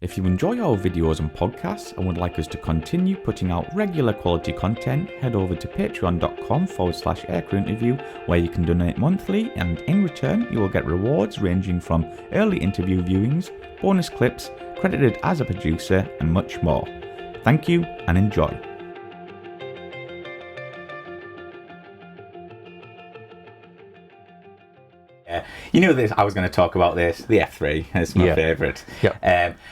If you enjoy our videos and podcasts and would like us to continue putting out regular quality content, head over to patreon.com/Aircrew interview, where you can donate monthly, and in return you will get rewards ranging from early interview viewings, bonus clips, credited as a producer, and much more. Thank you and enjoy. You knew this. I was going to talk about this. The F3 is my favourite. Yep.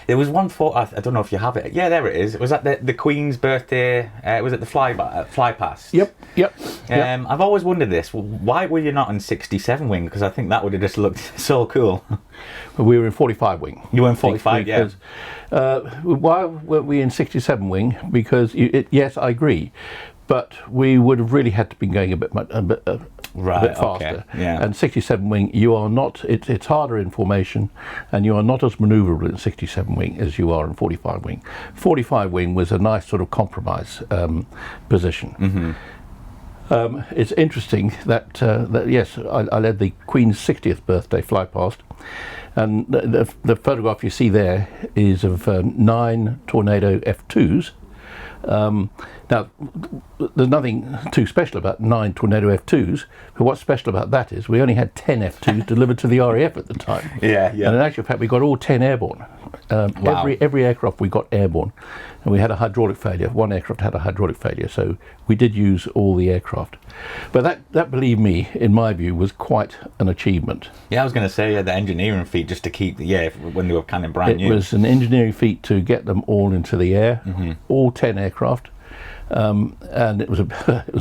There was one photo. I don't know if you have it. Yeah, there it is. It was at the Queen's birthday. Was it the flypast? Yep. I've always wondered this. Why were you not in 67 wing? Because I think that would have just looked so cool. We were in 45 wing. You were in 45, yeah. Why weren't we in 67 wing? Because yes, I agree, but we would have really had to be going a bit faster. Okay, yeah. And 67 wing, you are not. It's harder in formation, and you are not as manoeuvrable in 67 wing as you are in 45 wing. 45 wing was a nice sort of compromise position. Mm-hmm. It's interesting that yes, I led the Queen's 60th birthday flypast, and the photograph you see there is of 9 Tornado F2s. Now, there's nothing too special about 9 Tornado F2s, but what's special about that is we only had 10 F2s delivered to the RAF at the time. Yeah. And in actual fact, we got all 10 airborne. Wow. Every aircraft we got airborne, and we had a hydraulic failure. One aircraft had a hydraulic failure, so we did use all the aircraft. But that, believe me, in my view, was quite an achievement. Yeah, I was going to say the engineering feat just to keep when they were kind of brand new. It was an engineering feat to get them all into the air, all 10 aircraft. And it was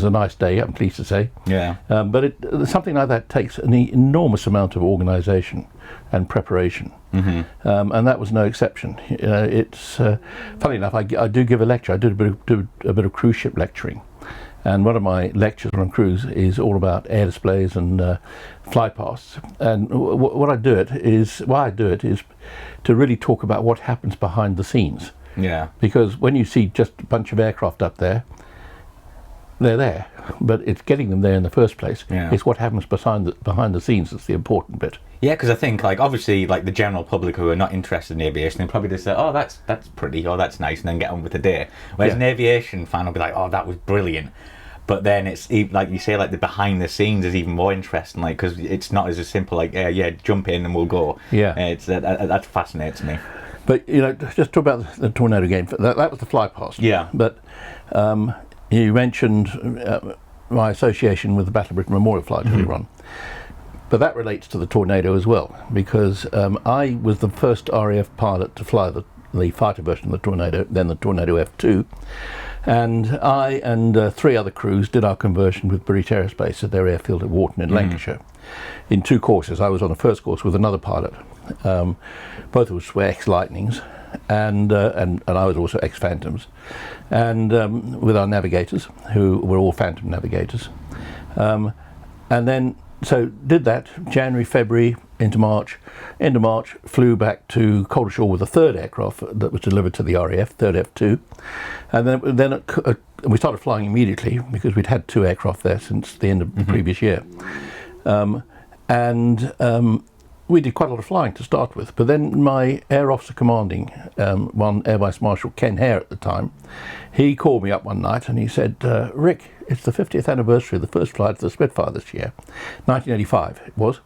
a nice day, I'm pleased to say. Yeah. But something like that takes an enormous amount of organisation and preparation, and that was no exception. It's funny enough. I do give a lecture. I did a bit of cruise ship lecturing, and one of my lectures on cruise is all about air displays and flypasts. And why I do it is to really talk about what happens behind the scenes. Yeah. Because when you see just a bunch of aircraft up there, they're there, but it's getting them there in the first place. Yeah. It's what happens behind the scenes that's the important bit. Yeah, because I think, obviously, the general public who are not interested in aviation, they'll probably just say, oh, that's pretty, or that's nice, and then get on with the day. Whereas an aviation fan will be like, oh, that was brilliant. But then it's, like you say, the behind the scenes is even more interesting, because it's not as simple, jump in and we'll go. Yeah. That fascinates me. But, just talk about the Tornado game. That was the flypast. Yeah. But you mentioned my association with the Battle of Britain Memorial Flight earlier on. But that relates to the Tornado as well, because I was the first RAF pilot to fly the fighter version of the Tornado, then the Tornado F2. And I and 3 other crews did our conversion with British Aerospace at their airfield at Warton in Lancashire. In 2 courses. I was on the first course with another pilot. Both of us were ex-Lightnings, and I was also ex-Phantoms, and with our navigators, who were all Phantom navigators. And then, so did that January, February, into March. End of March, flew back to Coldshore with a 3rd aircraft that was delivered to the RAF, 3rd F2. And then we started flying immediately, because we'd had 2 aircraft there since the end of the previous year. We did quite a lot of flying to start with, but then my Air Officer Commanding, one Air Vice Marshal Ken Hare at the time, he called me up one night and he said, Rick, it's the 50th anniversary of the first flight of the Spitfire this year, 1985 it was.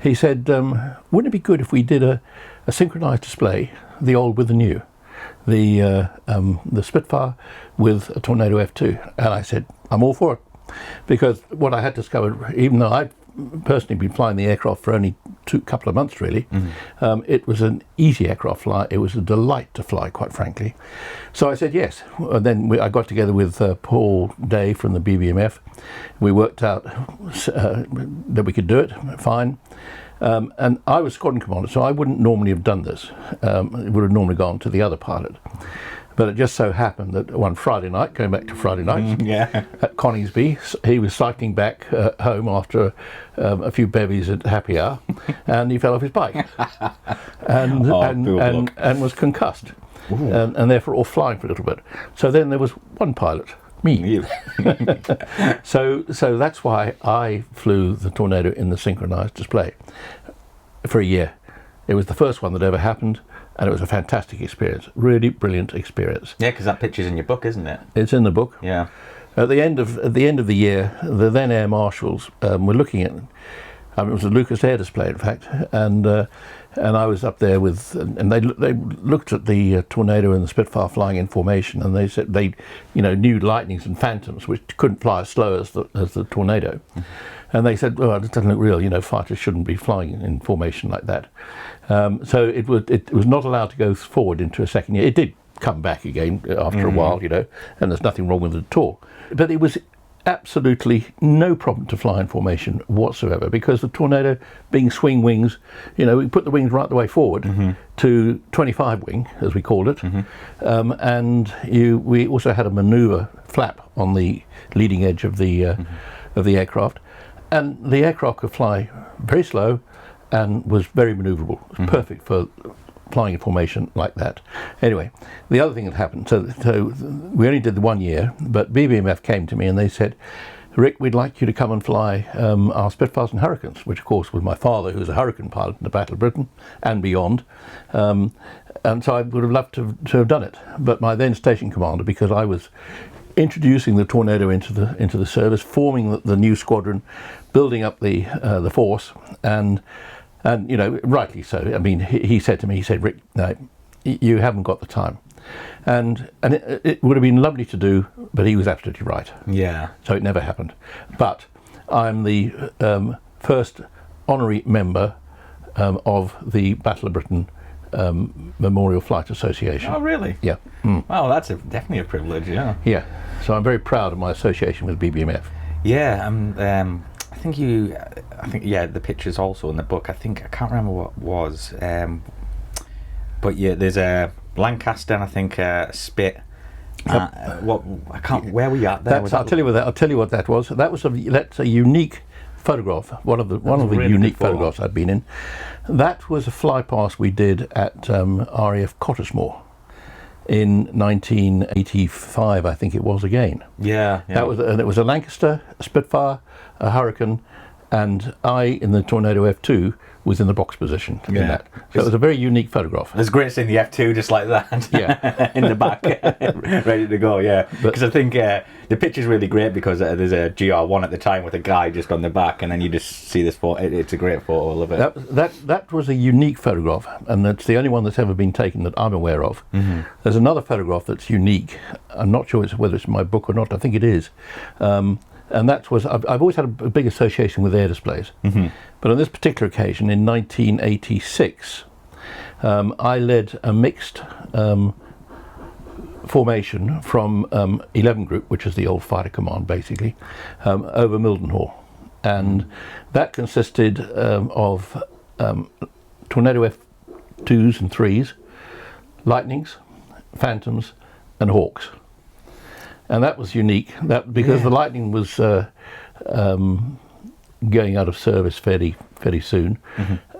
He said, wouldn't it be good if we did a synchronised display, the old with the new, the Spitfire with a Tornado F2? And I said, I'm all for it, because what I had discovered, even though I'd personally been flying the aircraft for only couple of months really, it was an easy aircraft fly. It was a delight to fly, quite frankly. So I said yes. Then I got together with Paul Day from the BBMF. We worked out that we could do it fine. And I was squadron commander, so I wouldn't normally have done this. It would have normally gone to the other pilot. But it just so happened that one Friday night, going back to Friday nights, at Coningsby, he was cycling back home after a few bevies at happy hour, and he fell off his bike and was concussed, and therefore off flying for a little bit. So then there was one pilot, me. So that's why I flew the Tornado in the synchronised display for a year. It was the first one that ever happened. and it was a fantastic experience, really brilliant experience. Yeah, because that picture's in your book, isn't it? It's in the book. Yeah. At the end of the year, the then Air Marshals were looking at. It was a Lucas Air Display, in fact, and I was up there with, and they looked at the Tornado and the Spitfire flying in formation, and they said they, knew Lightnings and Phantoms, which couldn't fly as slow as the Tornado, and they said, "Oh, it doesn't look real. Fighters shouldn't be flying in formation like that." So it was not allowed to go forward into a second year. It did come back again after a while, and there's nothing wrong with it at all. But it was absolutely no problem to fly in formation whatsoever, because the Tornado, being swing wings, we put the wings right the way forward to 25 wing, as we called it, and we also had a manoeuvre flap on the leading edge of the aircraft, and the aircraft could fly very slow and was very manoeuvrable. It was perfect for flying in formation like that. Anyway, the other thing that happened, so we only did the 1 year, but BBMF came to me and they said, "Rick, we'd like you to come and fly our Spitfires and Hurricanes," which of course was my father, who was a Hurricane pilot in the Battle of Britain and beyond. And so I would have loved to have done it. But my then station commander, because I was introducing the Tornado into the service, forming the new squadron, building up the force, and rightly so. I mean, he said to me, "Rick, no, you haven't got the time," and it would have been lovely to do, but he was absolutely right. Yeah. So it never happened. But I'm the first honorary member of the Battle of Britain Memorial Flight Association. Oh, really? Yeah. Well, that's definitely a privilege. Yeah. Yeah. So I'm very proud of my association with BBMF. Yeah. I think the picture's also in the book. I can't remember what it was, but yeah, there's a Lancaster and I think a Spit. Where were you at there? I'll tell you what that was. That's a unique photograph. One of the really unique photographs I've been in. That was a fly pass we did at RAF Cottesmore in 1985, I think it was again. Yeah. It was a Lancaster, a Spitfire, a Hurricane, and I, in the Tornado F2, was in the box position in that. So it was a very unique photograph. It's great seeing the F2 just like that. Yeah. In the back, ready to go. Yeah. Because I think the picture's really great because there's a GR1 at the time with a guy just on the back, and then you just see this photo. It's a great photo. I love it. That was a unique photograph, and it's the only one that's ever been taken that I'm aware of. There's another photograph that's unique. I'm not sure whether it's in my book or not. I think it is. And I've always had a big association with air displays. But on this particular occasion, in 1986, I led a mixed formation from 11 Group, which is the old fighter command basically, over Mildenhall. And that consisted of Tornado F2s and 3s, Lightnings, Phantoms and Hawks. And that was unique, because the Lightning was going out of service fairly soon.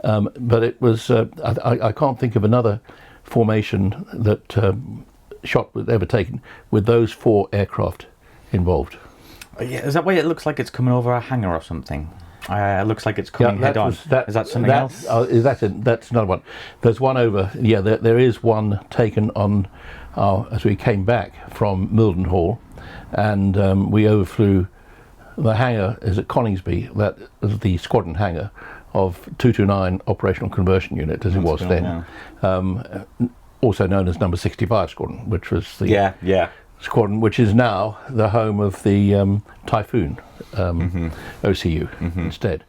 But it was, I can't think of another formation that shot was ever taken with those 4 aircraft involved. Yeah, is that why it looks like it's coming over a hangar or something? It looks like it's coming head on. Is that something else? That's another one. There's one over. Yeah, there is one taken on as we came back from Mildenhall, and we overflew the hangar is at Coningsby. That is the squadron hangar of 229 Operational Conversion Unit, as it was then. Yeah. Also known as Number 65 Squadron, which was the squadron which is now the home of the Typhoon OCU instead.